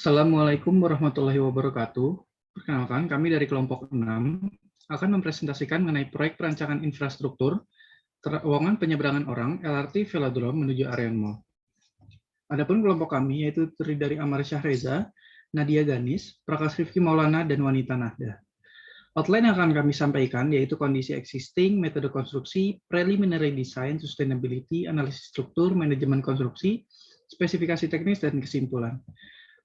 Assalamualaikum warahmatullahi wabarakatuh. Perkenalkan, kami dari kelompok 6 akan mempresentasikan mengenai proyek perancangan infrastruktur terowongan penyeberangan orang LRT Velodrome menuju Arion Mall. Adapun kelompok kami yaitu terdiri dari Amar Syahreza, Nadia Ganis, Prakas Rifki Maulana, dan Wanita Nahda. Outline yang akan kami sampaikan yaitu kondisi existing, metode konstruksi, preliminary design, sustainability, analisis struktur, manajemen konstruksi, spesifikasi teknis, dan kesimpulan.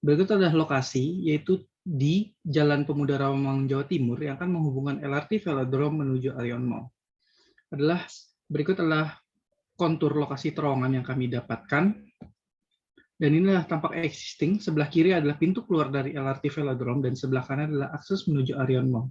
Berikut adalah lokasi, yaitu di Jalan Pemuda Rawamangun, Jawa Timur, yang akan menghubungkan LRT Velodrome menuju Arion Mall. Berikut adalah kontur lokasi terowongan yang kami dapatkan. Dan inilah tampak existing. Sebelah kiri adalah pintu keluar dari LRT Velodrome, dan sebelah kanan adalah akses menuju Arion Mall.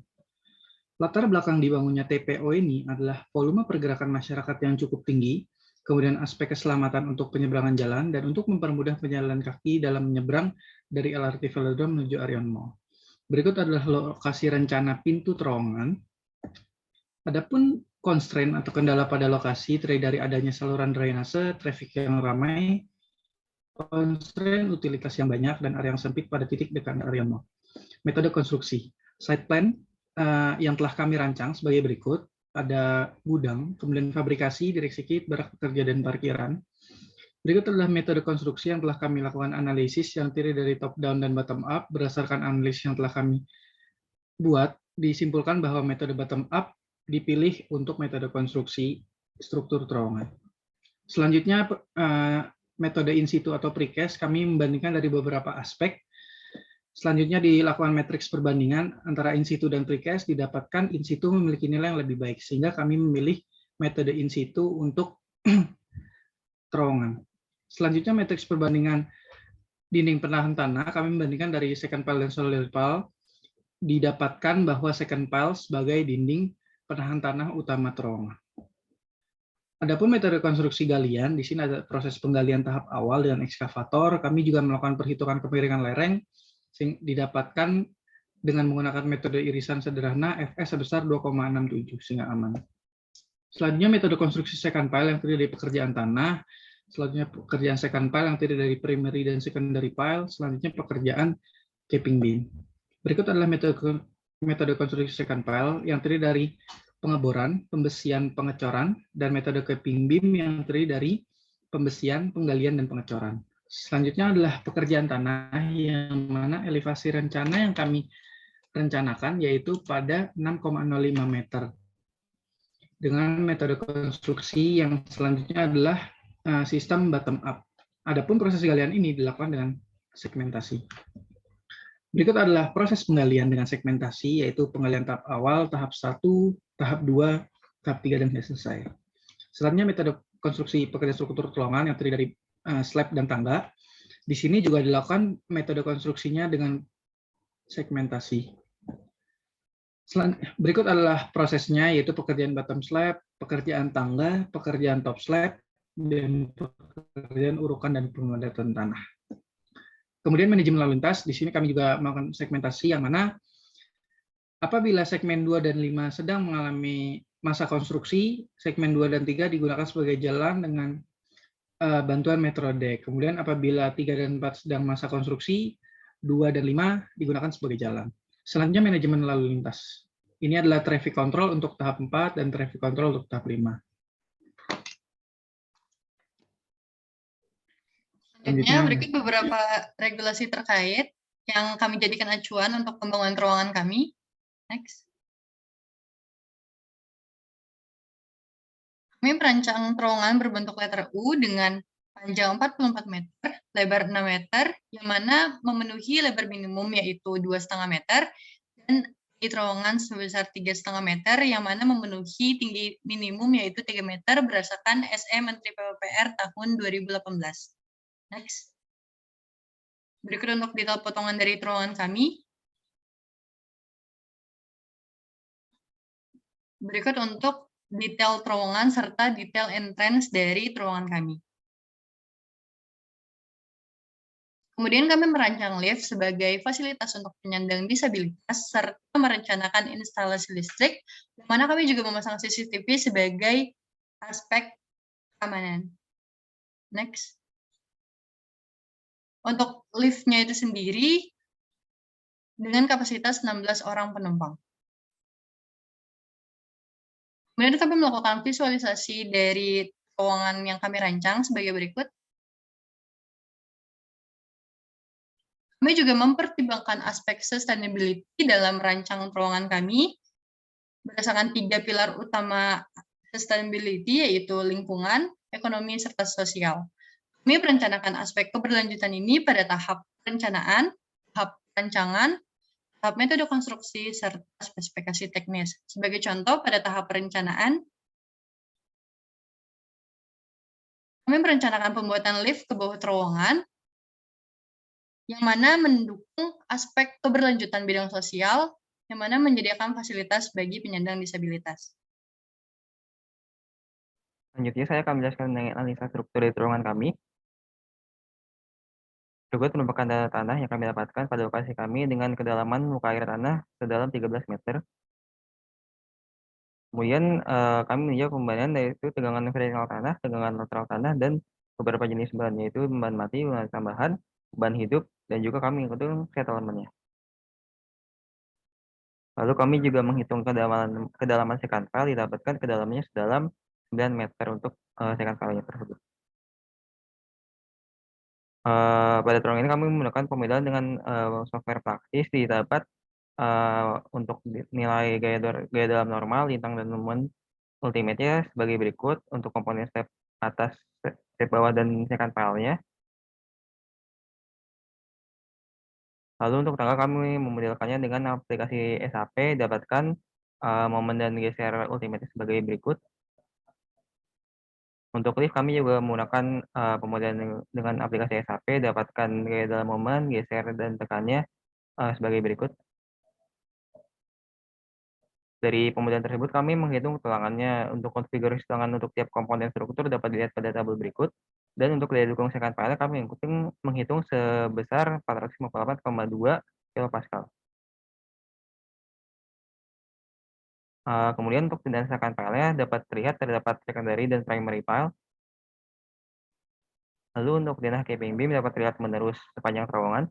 Latar belakang dibangunnya TPO ini adalah volume pergerakan masyarakat yang cukup tinggi, kemudian aspek keselamatan untuk penyeberangan jalan, dan untuk mempermudah penjalan kaki dalam menyeberang dari LRT Velodrome menuju Arion Mall. Berikut adalah lokasi rencana pintu terowongan. Adapun constraint atau kendala pada lokasi terdiri dari adanya saluran drainase, traffic yang ramai, constraint utilitas yang banyak, dan area yang sempit pada titik dekat Arion Mall. Metode konstruksi. Site plan yang telah kami rancang sebagai berikut. Ada gudang, kemudian fabrikasi, direksi kit, barak pekerja, dan parkiran. Berikut adalah metode konstruksi yang telah kami lakukan analisis yang terdiri dari top down dan bottom up. Berdasarkan analisis yang telah kami buat, disimpulkan bahwa metode bottom up dipilih untuk metode konstruksi struktur terowongan. Selanjutnya, metode in situ atau precast kami membandingkan dari beberapa aspek. Selanjutnya dilakukan matriks perbandingan antara in situ dan precast, didapatkan in situ memiliki nilai yang lebih baik, sehingga kami memilih metode in situ untuk terowongan. Selanjutnya matriks perbandingan dinding penahan tanah, kami membandingkan dari second pile dan solid pile, didapatkan bahwa second pile sebagai dinding penahan tanah utama terowongan. Adapun metode konstruksi galian, di sini ada proses penggalian tahap awal dengan ekskavator. Kami juga melakukan perhitungan kemiringan lereng, didapatkan dengan menggunakan metode irisan sederhana FS sebesar 2,67 sehingga aman. Selanjutnya metode konstruksi second pile yang terdiri dari pekerjaan tanah, selanjutnya pekerjaan second pile yang terdiri dari primary dan secondary pile, selanjutnya pekerjaan capping beam. Berikut adalah metode konstruksi second pile yang terdiri dari pengeboran, pembesian, pengecoran, dan metode capping beam yang terdiri dari pembesian, penggalian, dan pengecoran. Selanjutnya adalah pekerjaan tanah yang mana elevasi rencana yang kami rencanakan yaitu pada 6,05 meter. Dengan metode konstruksi yang selanjutnya adalah sistem bottom up. Adapun proses galian ini dilakukan dengan segmentasi. Berikut adalah proses penggalian dengan segmentasi, yaitu penggalian tahap awal, tahap 1, tahap 2, tahap 3, dan selesai. Selanjutnya metode konstruksi pekerjaan struktur terowongan yang terdiri dari slab dan tangga. Di sini juga dilakukan metode konstruksinya dengan segmentasi. Berikut adalah prosesnya, yaitu pekerjaan bottom slab, pekerjaan tangga, pekerjaan top slab, dan pekerjaan urukan dan pengadatan tanah. Kemudian manajemen lalu lintas, di sini kami juga melakukan segmentasi yang mana apabila segmen 2 dan 5 sedang mengalami masa konstruksi, segmen 2 dan 3 digunakan sebagai jalan dengan bantuan Metro Deck. Kemudian apabila 3 dan 4 sedang masa konstruksi, 2 dan 5 digunakan sebagai jalan. Selanjutnya manajemen lalu lintas. Ini adalah traffic control untuk tahap 4 dan traffic control untuk tahap 5. Selanjutnya, berikut beberapa regulasi terkait yang kami jadikan acuan untuk pembangunan terowongan kami. Next. Kami merancang terowongan berbentuk letter U dengan panjang 44 meter, lebar 6 meter, yang mana memenuhi lebar minimum yaitu 2,5 meter, dan tinggi terowongan sebesar 3,5 meter, yang mana memenuhi tinggi minimum yaitu 3 meter berdasarkan SE Menteri PUPR tahun 2018. Next. Berikut untuk detail potongan dari terowongan kami. Berikut untuk detail terowongan serta detail entrance dari terowongan kami. Kemudian kami merancang lift sebagai fasilitas untuk penyandang disabilitas serta merencanakan instalasi listrik, di mana kami juga memasang CCTV sebagai aspek keamanan. Next. Untuk lift-nya itu sendiri dengan kapasitas 16 orang penumpang. Kemudian kami melakukan visualisasi dari terowongan yang kami rancang sebagai berikut. Kami juga mempertimbangkan aspek sustainability dalam rancangan terowongan kami berdasarkan 3 pilar utama sustainability, yaitu lingkungan, ekonomi, serta sosial. Kami merencanakan aspek keberlanjutan ini pada tahap perencanaan, tahap rancangan, tahap metode konstruksi, serta spesifikasi teknis. Sebagai contoh, pada tahap perencanaan, kami merencanakan pembuatan lift ke bawah terowongan, yang mana mendukung aspek keberlanjutan bidang sosial, yang mana menyediakan fasilitas bagi penyandang disabilitas. Selanjutnya saya akan menjelaskan mengenai analisa struktur dari terowongan kami. Berikut merupakan data tanah yang kami dapatkan pada lokasi kami dengan kedalaman muka air tanah sedalam 13 meter. Kemudian kami meninjau pembandingan yaitu tegangan vertikal tanah, tegangan lateral tanah, dan beberapa jenis bahan, yaitu bahan mati, bahan tambahan, bahan hidup, dan juga kami menghitung settlement-nya. Lalu kami juga menghitung kedalaman secant file, didapatkan kedalamannya sedalam 9 meter untuk secant file-nya tersebut. Pada terowongan ini kami menggunakan pemodelan dengan software praktis, didapat untuk nilai gaya dalam normal, lintang, dan momen ultimate-nya sebagai berikut. Untuk komponen step atas, step bawah, dan secant file-nya. Lalu untuk tanggal kami memodelkannya dengan aplikasi SAP, dapatkan momen dan geser ultimate sebagai berikut. Untuk lift kami juga menggunakan pemodelan dengan aplikasi SAP, dapatkan gaya dalam momen, geser, dan tekannya sebagai berikut. Dari pemodelan tersebut kami menghitung tulangannya. Untuk konfigurasi tulangan untuk tiap komponen struktur dapat dilihat pada tabel berikut. Dan untuk daya dukung secant file kami menghitung sebesar 458,2 kPa. Kemudian untuk tindakan secant file-nya dapat terlihat terdapat secondary dan primary file. Lalu untuk denah capping beam dapat terlihat menerus sepanjang terowongan.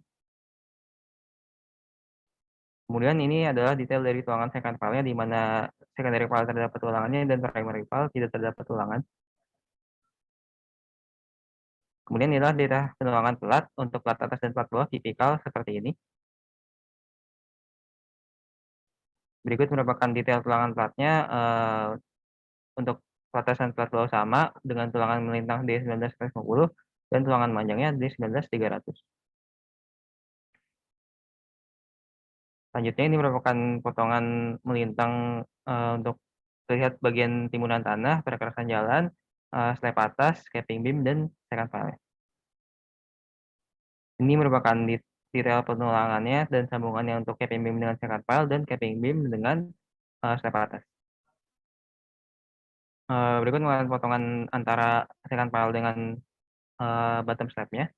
Kemudian ini adalah detail dari tulangan secant file-nya, di mana secondary file terdapat tulangannya dan primary file tidak terdapat tulangan. Kemudian inilah data penulangan plat. Untuk plat atas dan plat bawah tipikal seperti ini. Berikut merupakan detail tulangan platnya. Untuk plat atas dan plat bawah sama dengan tulangan melintang D1950 dan tulangan panjangnya D19300. Selanjutnya ini merupakan potongan melintang untuk terlihat bagian timunan tanah, perkerasan jalan, slab atas, capping beam, dan secant file. Ini merupakan detail penulangannya dan sambungannya untuk capping beam dengan secant file dan capping beam dengan slab atas. Berikut merupakan potongan antara secant file dengan bottom slab-nya.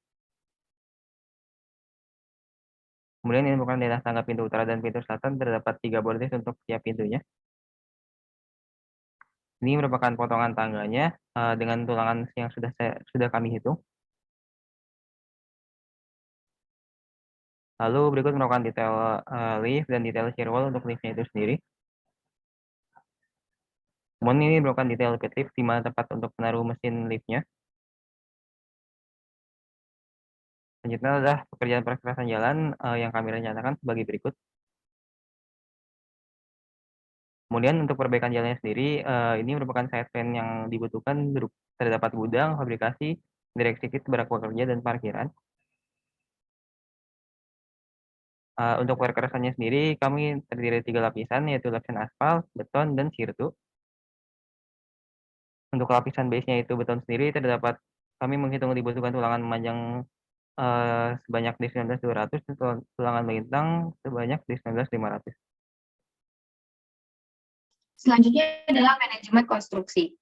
Kemudian ini merupakan daerah tangga pintu utara dan pintu selatan, terdapat 3 bordes untuk tiap pintunya. Ini merupakan potongan tangganya dengan tulangan yang sudah kami hitung. Lalu berikut merupakan detail lift dan detail shear wall untuk liftnya itu sendiri. Kemudian ini merupakan detail pit lift, di mana tempat untuk menaruh mesin liftnya. Selanjutnya adalah pekerjaan perkerasan jalan yang kami rencanakan sebagai berikut. Kemudian untuk perbaikan jalannya sendiri, ini merupakan side plan yang dibutuhkan. Terdapat gudang, fabrikasi, direksi kit barak pekerja, dan parkiran. Untuk perkerasannya sendiri, kami terdiri dari 3 lapisan, yaitu lapisan aspal, beton, dan sirtu. Untuk lapisan base-nya itu beton sendiri, kami menghitung dibutuhkan tulangan memanjang sebanyak D19200 dan tulangan melintang sebanyak D19500. Selanjutnya adalah manajemen konstruksi.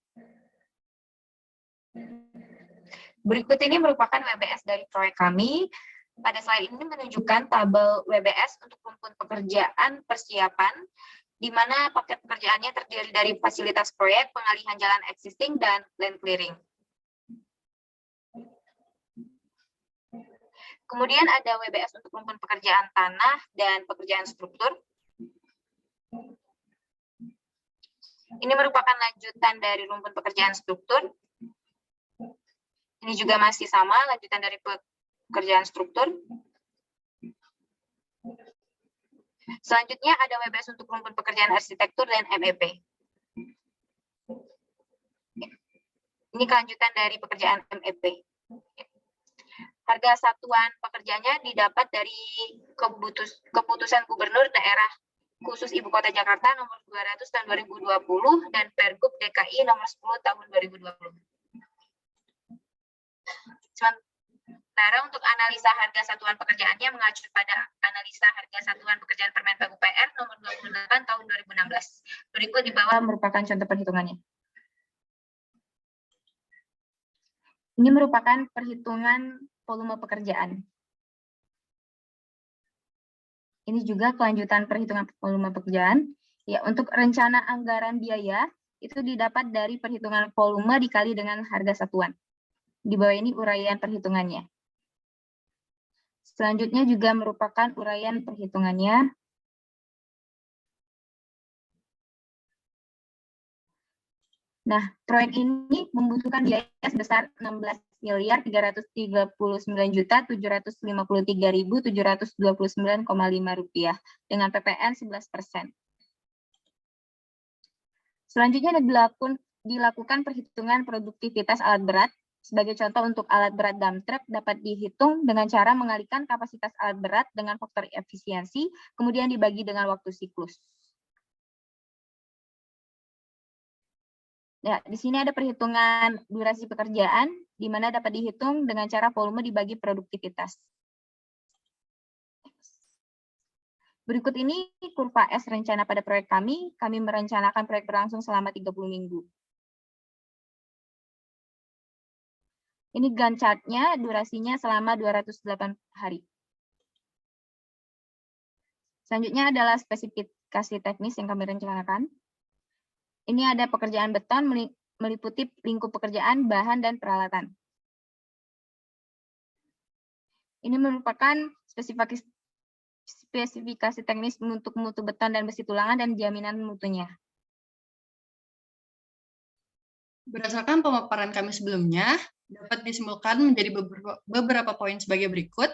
Berikut ini merupakan WBS dari proyek kami. Pada slide ini menunjukkan tabel WBS untuk rumpun pekerjaan persiapan, di mana paket pekerjaannya terdiri dari fasilitas proyek, pengalihan jalan existing, dan land clearing. Kemudian ada WBS untuk rumpun pekerjaan tanah dan pekerjaan struktur. Ini merupakan lanjutan dari rumpun pekerjaan struktur. Ini juga masih sama, lanjutan dari pekerjaan struktur. Selanjutnya ada WBS untuk rumpun pekerjaan arsitektur dan MEP. Ini kelanjutan dari pekerjaan MEP. Harga satuan pekerjaannya didapat dari keputusan Gubernur Daerah Khusus Ibu Kota Jakarta nomor 200 tahun 2020 dan Pergub DKI nomor 10 tahun 2020. Sementara untuk analisa harga satuan pekerjaannya mengacu pada analisa harga satuan pekerjaan Permen PUPR nomor 28 tahun 2016. Berikut di bawah merupakan contoh perhitungannya. Ini merupakan perhitungan volume pekerjaan. Ini juga kelanjutan perhitungan volume pekerjaan. Ya, untuk rencana anggaran biaya itu didapat dari perhitungan volume dikali dengan harga satuan. Di bawah ini uraian perhitungannya. Selanjutnya juga merupakan uraian perhitungannya. Nah, proyek ini membutuhkan biaya sebesar 16.339.753.729,5 rupiah dengan PPN 11%. Selanjutnya dilakukan perhitungan produktivitas alat berat. Sebagai contoh untuk alat berat dump truck dapat dihitung dengan cara mengalihkan kapasitas alat berat dengan faktor efisiensi, kemudian dibagi dengan waktu siklus. Ya, di sini ada perhitungan durasi pekerjaan, di mana dapat dihitung dengan cara volume dibagi produktivitas. Berikut ini kurva S rencana pada proyek kami. Kami merencanakan proyek berlangsung selama 30 minggu. Ini Gantt chart-nya, durasinya selama 208 hari. Selanjutnya adalah spesifikasi teknis yang kami rencanakan. Ini ada pekerjaan beton meliputi lingkup pekerjaan, bahan, dan peralatan. Ini merupakan spesifikasi teknis untuk mutu beton dan besi tulangan dan jaminan mutunya. Berdasarkan pemaparan kami sebelumnya, dapat disimpulkan menjadi beberapa poin sebagai berikut.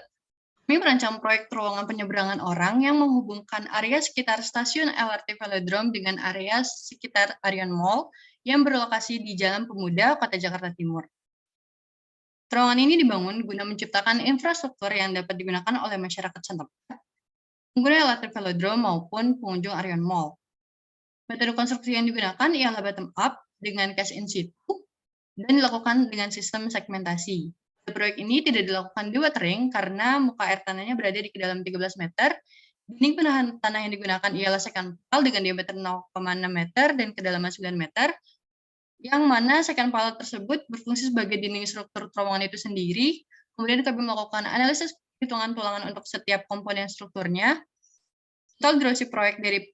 Kami merancang proyek terowongan penyeberangan orang yang menghubungkan area sekitar stasiun LRT Velodrome dengan area sekitar Arion Mall yang berlokasi di Jalan Pemuda, Kota Jakarta Timur. Terowongan ini dibangun guna menciptakan infrastruktur yang dapat digunakan oleh masyarakat setempat, pengguna LRT Velodrome maupun pengunjung Arion Mall. Metode konstruksi yang digunakan ialah bottom up dengan cash in situ dan dilakukan dengan sistem segmentasi. Proyek ini tidak dilakukan di watering karena muka air tanahnya berada di kedalaman 13 meter. Dinding penahan tanah yang digunakan ialah second pile dengan diameter 0,6 meter dan kedalaman 9 meter. Yang mana second pile tersebut berfungsi sebagai dinding struktur terowongan itu sendiri. Kemudian kami melakukan analisis hitungan tulangan untuk setiap komponen strukturnya. Total durasi proyek dari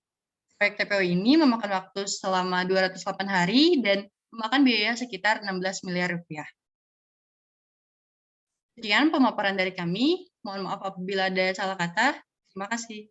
proyek TPO ini memakan waktu selama 208 hari dan memakan biaya sekitar 16 miliar rupiah. Sekian pemaparan dari kami. Mohon maaf apabila ada salah kata. Terima kasih.